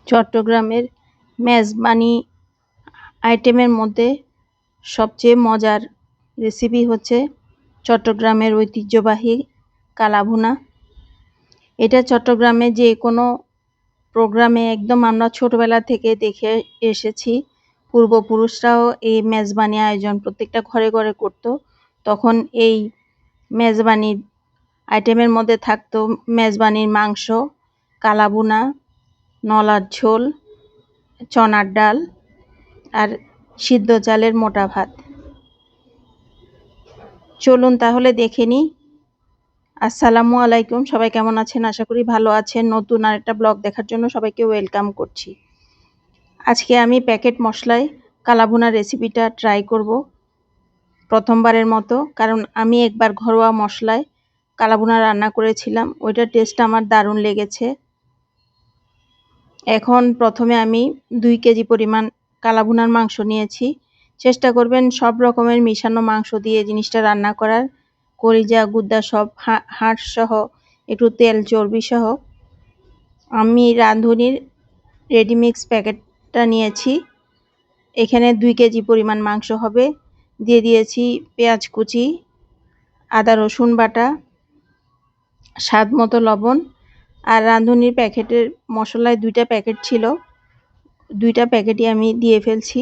চট্টগ্রামের মেজবানি আইটেমের মধ্যে সবচেয়ে মজার রেসিপি হচ্ছে চট্টগ্রামের ঐতিহ্যবাহী কালাভুনা। এটা চট্টগ্রামে যে কোনো প্রোগ্রামে একদম আমরা ছোটবেলা থেকে দেখে এসেছি। পূর্বপুরুষরাও এই মেজবানি আয়োজন প্রত্যেকটা ঘরে ঘরে করত। তখন এই মেজবানির আইটেমের মধ্যে থাকতো মেজবানির মাংস, কালাভুনা, নলার ঝোল, চনার ডাল আর সিদ্ধ চালের মোটা ভাত। চলুন তাহলে দেখে নিই। আসসালামু আলাইকুম, সবাই কেমন আছেন? আশা করি ভালো আছেন। নতুন আরেকটা ব্লগ দেখার জন্য সবাইকে ওয়েলকাম করছি। আজকে আমি প্যাকেট মশলায় কালাভুনা রেসিপিটা ট্রাই করব প্রথমবারের মতো, কারণ আমি একবার ঘরোয়া মশলায় কালাভুনা রান্না করেছিলাম, ওইটার টেস্ট আমার দারুণ লেগেছে। এখন প্রথমে আমি 2 কেজি পরিমাণ কালাভুনার মাংস নিয়েছি। চেষ্টা করবেন সব রকমের মিশানো মাংস দিয়ে জিনিসটা রান্না করার, কলিজা গুদ্দা সব, হাড় সহ, একটু তেল চর্বি সহ। আমি রাঁধুনির রেডিমিক্স প্যাকেটটা নিয়েছি। এখানে 2 কেজি পরিমাণ মাংস হবে। দিয়ে দিয়েছি পেঁয়াজ কুচি, আদা রসুন বাটা, স্বাদ মতো লবণ। আর রাঁধুনির প্যাকেটের মশলায় 2টা প্যাকেট ছিল, 2টা প্যাকেটই আমি দিয়ে ফেলছি,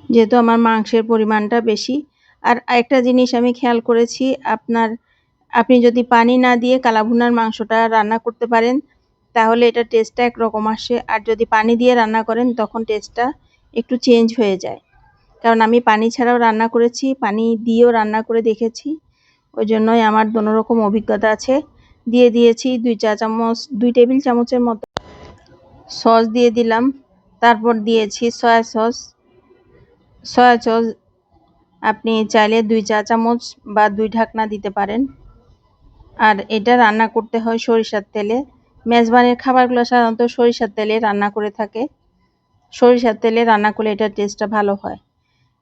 যেহেতু আমার মাংসের পরিমাণটা বেশি। আর একটা জিনিস আমি খেয়াল করেছি, আপনি যদি পানি না দিয়ে কালাভুনার মাংসটা রান্না করতে পারেন তাহলে এটা টেস্টটা একরকম আসে, আর যদি পানি দিয়ে রান্না করেন তখন টেস্টটা একটু চেঞ্জ হয়ে যায়। কারণ আমি পানি ছাড়াও রান্না করেছি, পানি দিয়েও রান্না করে দেখেছি, ওই জন্যই আমার দোনো রকম অভিজ্ঞতা আছে। দিয়ে দিয়েছি 2 টেবিল চামচের মতো সস দিয়ে দিলাম। তারপর দিয়েছি সয়া সস। আপনি চাইলে 2 চা চামচ বা 2 ঢাকনা দিতে পারেন। আর এটা রান্না করতে হয় সরিষার তেলে। মেজবানির খাবারগুলো সাধারণত সরিষার তেলে রান্না করে থাকে। সরিষার তেলে রান্না করলে এটার টেস্টটা ভালো হয়।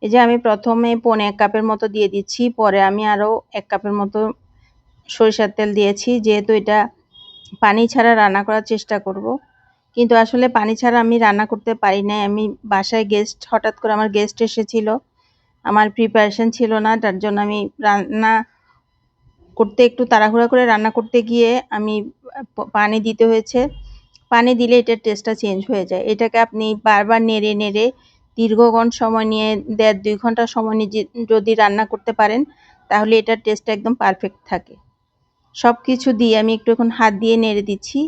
এই যে আমি প্রথমে 1.5 কাপের মতো দিয়ে দিচ্ছি, পরে আমি আরও 1 কাপের মতো সরিষার তেল দিয়েছি, যেহেতু এটা পানি ছাড়া রান্না করার চেষ্টা করব। কিন্তু আসলে পানি ছাড়া আমি রান্না করতে পারি না। আমি বাসায় হঠাৎ করে আমার গেস্ট এসেছিল, আমার প্রিপারেশন ছিল না, তার জন্য আমি রান্না করতে একটু তাড়াহুড়া করে রান্না করতে গিয়ে আমি পানি দিতে হয়েছে। পানি দিলে এটার টেস্টটা চেঞ্জ হয়ে যায়। এটাকে আপনি বারবার নেড়ে নেড়ে দীর্ঘক্ষণ সময় নিয়ে 1.5-2 ঘন্টা সময় নিয়ে যদি রান্না করতে পারেন তাহলে এটার টেস্টটা একদম পারফেক্ট থাকে। সব কিছু দিয়ে আমি একটু এখন হাত দিয়ে নেড়ে দিচ্ছি,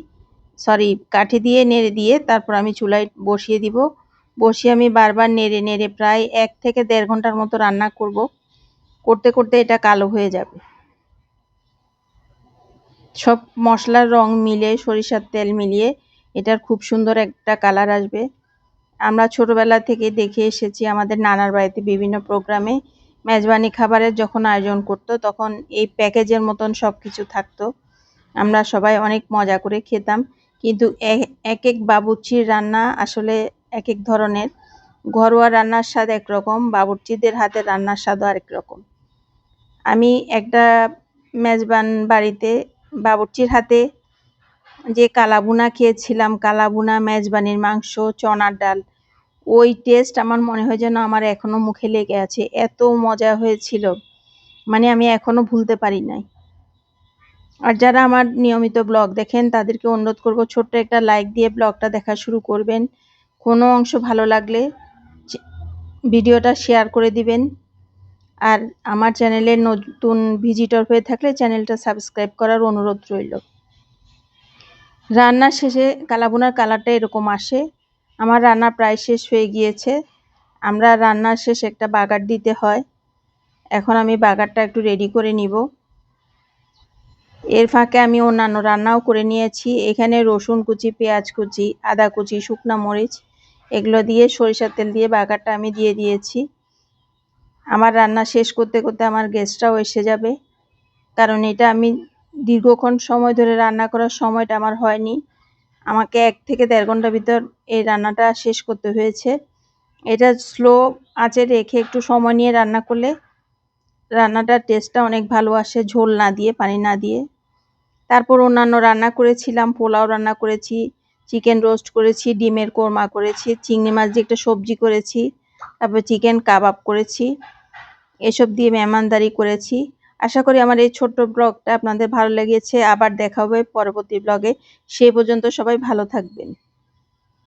কাঠি দিয়ে নেড়ে দিয়ে তারপর আমি চুলায় বসিয়ে দিব। বসিয়ে আমি বারবার নেড়ে নেড়ে প্রায় 1 থেকে 1.5 ঘন্টার মতো রান্না করব। করতে করতে এটা কালো হয়ে যাবে। সব মশলার রং মিলে, সরিষার তেল মিলিয়ে এটার খুব সুন্দর একটা কালার আসবে। আমরা ছোটবেলা থেকে দেখে এসেছি, আমাদের নানার বাড়িতে বিভিন্ন প্রোগ্রামে মেজবানি খাবারের যখন আয়োজন করতো তখন এই প্যাকেজের মতন সব কিছু থাকতো। আমরা সবাই অনেক মজা করে খেতাম। কিন্তু এক এক বাবুর্চির রান্না আসলে এক এক ধরনের। ঘরোয়া রান্নার স্বাদ একরকম, বাবুর্চিদের হাতের রান্নার স্বাদও আরেক রকম। আমি একটা মেজবান বাড়িতে বাবুর্চির হাতে যে কালাভুনা খেয়েছিলাম, কালাভুনা, মেজবানির মাংস, চনার ডাল, ওই টেস্ট আমার মনে হয় যেন আমার এখনো মুখে লেগে আছে। এত মজা হয়েছিল, মানে আমি এখনো ভুলতে পারি নাই। আর যারা আমার নিয়মিত ব্লগ দেখেন তাদেরকে অনুরোধ করব ছোট্ট একটা লাইক দিয়ে ব্লগটা দেখা শুরু করবেন। কোনো অংশ ভালো লাগলে ভিডিওটা শেয়ার করে দিবেন। আর আমার চ্যানেলে নতুন ভিজিটর হয়ে থাকলে চ্যানেলটা সাবস্ক্রাইব করার অনুরোধ রইল। রান্নার শেষে কালাভুনার কালারটা এরকম আসে। আমার রান্না প্রায় শেষ হয়ে গিয়েছে। আমরা রান্নার শেষে একটা বাগার দিতে হয়। এখন আমি বাগারটা একটু রেডি করে নিব। এর ফাঁকে আমি অন্যান্য রান্নাও করে নিয়েছি। এখানে রসুন কুচি, পেঁয়াজ কুচি, আদা কুচি, শুকনা মরিচ, এগুলো দিয়ে সরিষার তেল দিয়ে বাগারটা আমি দিয়ে দিয়েছি। আমার রান্না শেষ করতে করতে আমার গেস্টরাও এসে যাবে, কারণ এটা আমি দীর্ঘক্ষণ সময় ধরে রান্না করার সময়টা আমার হয়নি। আমাকে 1 থেকে 1.5 ঘন্টার ভিতর এই রান্নাটা শেষ করতে হয়েছে। এটা স্লো আঁচে রেখে একটু সময় নিয়ে রান্না করলে রান্নাটার টেস্টটা অনেক ভালো আসে, ঝোল না দিয়ে, পানি না দিয়ে। তারপর অন্যান্য রান্না করেছিলাম, পোলাও রান্না করেছি, চিকেন রোস্ট করেছি, ডিমের কোরমা করেছি, চিংড়ি মাছ দিয়ে একটা সবজি করেছি, তারপর চিকেন কাবাব করেছি। এসব দিয়ে মেহমানদারি করেছি। আশা করি আমার এই ছোট্ট ব্লগটা আপনাদের ভালো লেগেছে। আবার দেখা হবে পরবর্তী ব্লগে। সেই পর্যন্ত সবাই ভালো থাকবেন।